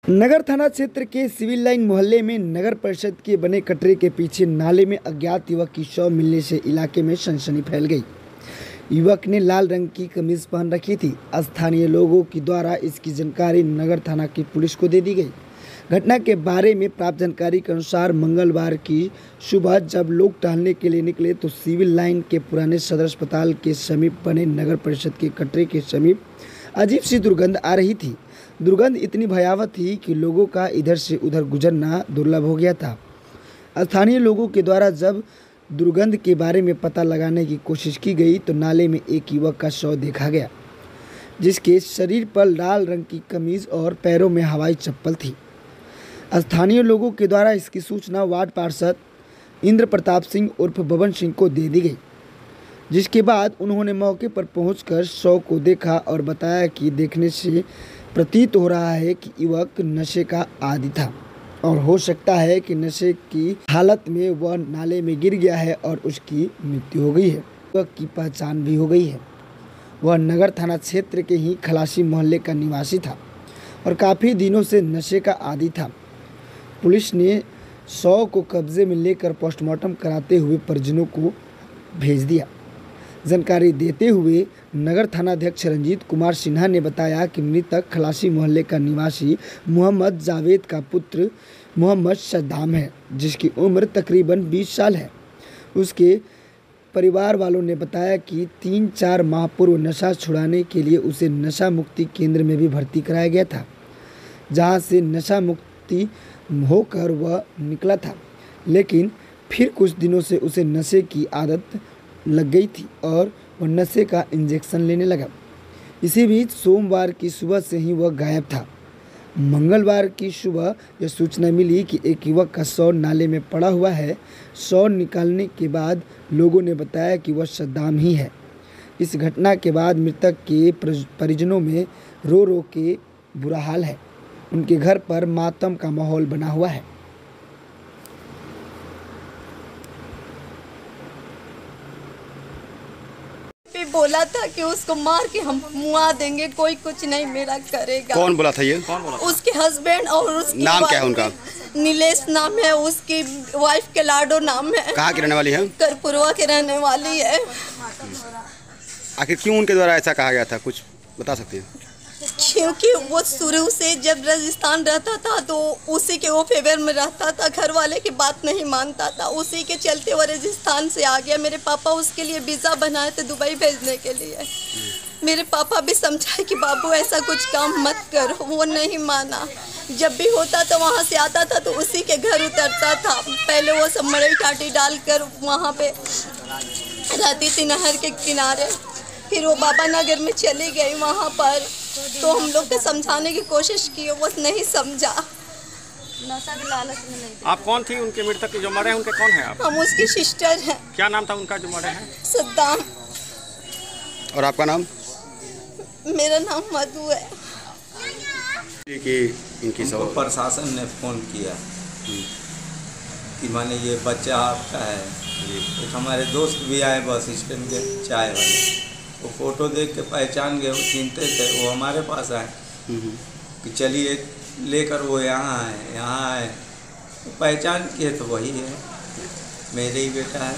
नगर थाना क्षेत्र के सिविल लाइन मोहल्ले में नगर परिषद के बने कटरे के पीछे नाले में अज्ञात युवक की शव मिलने से इलाके में सनसनी फैल गई। युवक ने लाल रंग की कमीज पहन रखी थी। स्थानीय लोगों के द्वारा इसकी जानकारी नगर थाना की पुलिस को दे दी गई। घटना के बारे में प्राप्त जानकारी के अनुसार मंगलवार की सुबह जब लोग टहलने के लिए निकले तो सिविल लाइन के पुराने सदर अस्पताल के समीप बने नगर परिषद के कटरे के समीप अजीब सी दुर्गंध आ रही थी। दुर्गंध इतनी भयावह थी कि लोगों का इधर से उधर गुजरना दुर्लभ हो गया था। स्थानीय लोगों के द्वारा जब दुर्गंध के बारे में पता लगाने की कोशिश की गई तो नाले में एक युवक का शव देखा गया, जिसके शरीर पर लाल रंग की कमीज और पैरों में हवाई चप्पल थी। स्थानीय लोगों के द्वारा इसकी सूचना वार्ड पार्षद इंद्र प्रताप सिंह उर्फ बबन सिंह को दे दी गई, जिसके बाद उन्होंने मौके पर पहुंचकर शव को देखा और बताया कि देखने से प्रतीत हो रहा है कि युवक नशे का आदी था और हो सकता है कि नशे की हालत में वह नाले में गिर गया है और उसकी मृत्यु हो गई है। युवक की पहचान भी हो गई है। वह नगर थाना क्षेत्र के ही खलासी मोहल्ले का निवासी था और काफ़ी दिनों से नशे का आदी था। पुलिस ने शव को कब्जे में लेकर पोस्टमार्टम कराते हुए परिजनों को भेज दिया। जानकारी देते हुए नगर थानाध्यक्ष रंजीत कुमार सिन्हा ने बताया कि मृतक खलासी मोहल्ले का निवासी मोहम्मद जावेद का पुत्र मोहम्मद सद्दाम है, जिसकी उम्र तकरीबन 20 साल है। उसके परिवार वालों ने बताया कि 3-4 माह पूर्व नशा छुड़ाने के लिए उसे नशा मुक्ति केंद्र में भी भर्ती कराया गया था, जहां से नशा मुक्ति होकर वह निकला था, लेकिन फिर कुछ दिनों से उसे नशे की आदत लग गई थी और वह नशे का इंजेक्शन लेने लगा। इसी बीच सोमवार की सुबह से ही वह गायब था। मंगलवार की सुबह यह सूचना मिली कि एक युवक का शव नाले में पड़ा हुआ है। शव निकालने के बाद लोगों ने बताया कि वह सद्दाम ही है। इस घटना के बाद मृतक के परिजनों में रो रो के बुरा हाल है। उनके घर पर मातम का माहौल बना हुआ है। बोला था कि उसको मार के हम मुआ देंगे, कोई कुछ नहीं मेरा करेगा। कौन बोला था ये? उसके हस्बैंड और उसकी नाम क्या है उनका? नीलेश नाम है, उसकी वाइफ के लाडो नाम है। कहाँ की रहने वाली है? करपुरवा की रहने वाली है। आखिर क्यों उनके द्वारा ऐसा कहा गया था, कुछ बता सकती हैं? क्योंकि वो शुरू से जब राजस्थान रहता था तो उसी के वो फेवर में रहता था, घर वाले की बात नहीं मानता था, उसी के चलते वो राजस्थान से आ गया। मेरे पापा उसके लिए वीज़ा बनाए थे दुबई भेजने के लिए। मेरे पापा भी समझाए कि बाबू ऐसा कुछ काम मत करो, वो नहीं माना। जब भी होता तो वहाँ से आता था तो उसी के घर उतरता था। पहले वो सब मड़ई टाटी डालकर वहाँ पे रहती थी नहर के किनारे, फिर वो बाबा नगर में चली गई। वहाँ पर तो हम लोग को समझाने की कोशिश की, वो नहीं समझा। नशा की लालच में नहीं। आप कौन थी उनके मृतक के जो मरे हैं, उनके कौन है आप? हम उसकी सिस्टर हैं। क्या नाम था उनका जो मरे हैं? सद्दाम। और आपका नाम? मेरा नाम मधु है। कि इनकी सब प्रशासन ने फ़ोन किया कि माने ये बच्चा आपका है। एक हमारे दोस्त भी आए बस स्टैंड के चाय वाले, वो फ़ोटो देख के पहचान गए, वो चिंते थे, वो हमारे पास आए कि चलिए लेकर वो यहाँ आए तो पहचान किए तो वही है, मेरे ही बेटा है।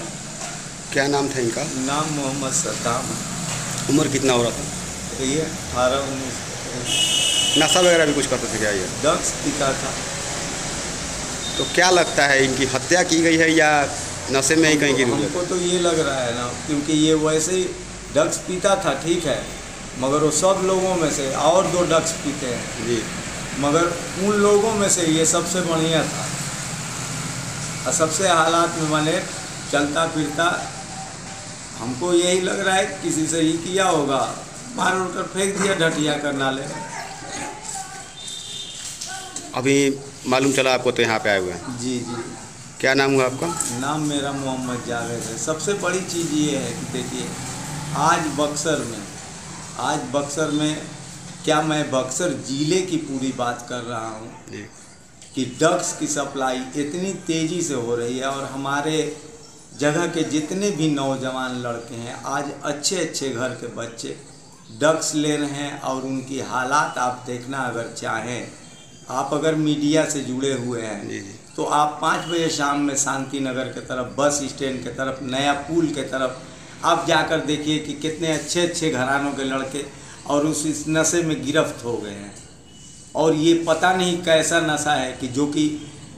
क्या नाम था इनका? नाम मोहम्मद सद्दाम है। उम्र कितना हो रहा था? तो ये 18-19। नशा वगैरह भी कुछ करते थे क्या ये? ड्रग्स पीता था। तो क्या लगता है इनकी हत्या की गई है या नशे में ही कहीं गिर गई? हमको तो ये लग रहा है ना, क्योंकि ये वैसे ही ड्रग्स पीता था, ठीक है, मगर वो सब लोगों में से और 2 ड्रग्स पीते हैं जी, मगर उन लोगों में से ये सबसे बढ़िया था और सबसे हालात में माने चलता फिरता। हमको यही लग रहा है किसी से ही किया होगा, मार उड़कर फेंक दिया ढटिया कर नाले। अभी मालूम चला आपको तो यहाँ पे आए हुए हैं? जी जी। क्या नाम हुआ आपका? नाम मेरा मोहम्मद जावेद है। सबसे बड़ी चीज़ ये है कि देखिए आज बक्सर में क्या मैं बक्सर ज़िले की पूरी बात कर रहा हूँ कि ड्रग्स की सप्लाई इतनी तेज़ी से हो रही है और हमारे जगह के जितने भी नौजवान लड़के हैं आज अच्छे अच्छे घर के बच्चे ड्रग्स ले रहे हैं और उनकी हालात आप देखना अगर चाहें आप अगर मीडिया से जुड़े हुए हैं जी जी। तो आप 5 बजे शाम में शांति नगर के तरफ, बस स्टैंड के तरफ, नया पुल के तरफ आप जाकर देखिए कि कितने अच्छे अच्छे घरानों के लड़के और इस नशे में गिरफ्त हो गए हैं। और ये पता नहीं कैसा नशा है कि जो कि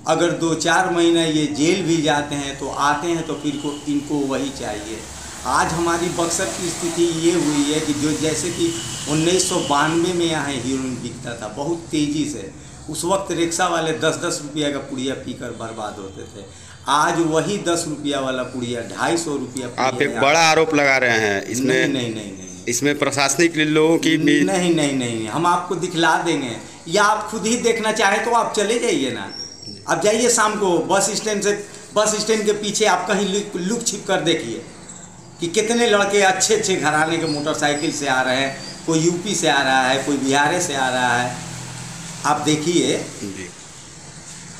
अगर 2-4 महीना ये जेल भी जाते हैं तो आते हैं तो फिर इनको वही चाहिए। आज हमारी बक्सर की स्थिति ये हुई है कि जो जैसे कि 1992 में यहाँ हीरोइन बिकता था बहुत तेज़ी से, उस वक्त रिक्शा वाले 10-10 रुपया का पुड़िया पीकर बर्बाद होते थे। आज वही 10 रुपया वाला पुड़िया 250 रुपया। आप एक बड़ा आरोप लगा रहे हैं इसमें। नहीं, इसमें प्रशासनिक लोगों की भी नहीं, हम आपको दिखला देंगे, या आप खुद ही देखना चाहें तो आप चले जाइए ना। आप जाइए शाम को बस स्टैंड के पीछे आप कहीं लुक छिप कर देखिए कि कितने लड़के अच्छे अच्छे घराने के मोटरसाइकिल से आ रहे हैं, कोई यूपी से आ रहा है, कोई बिहार से आ रहा है। आप देखिए। जी।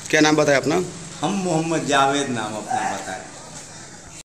क्या नाम बताया अपना? हम मोहम्मद जावेद नाम अपना बताएं।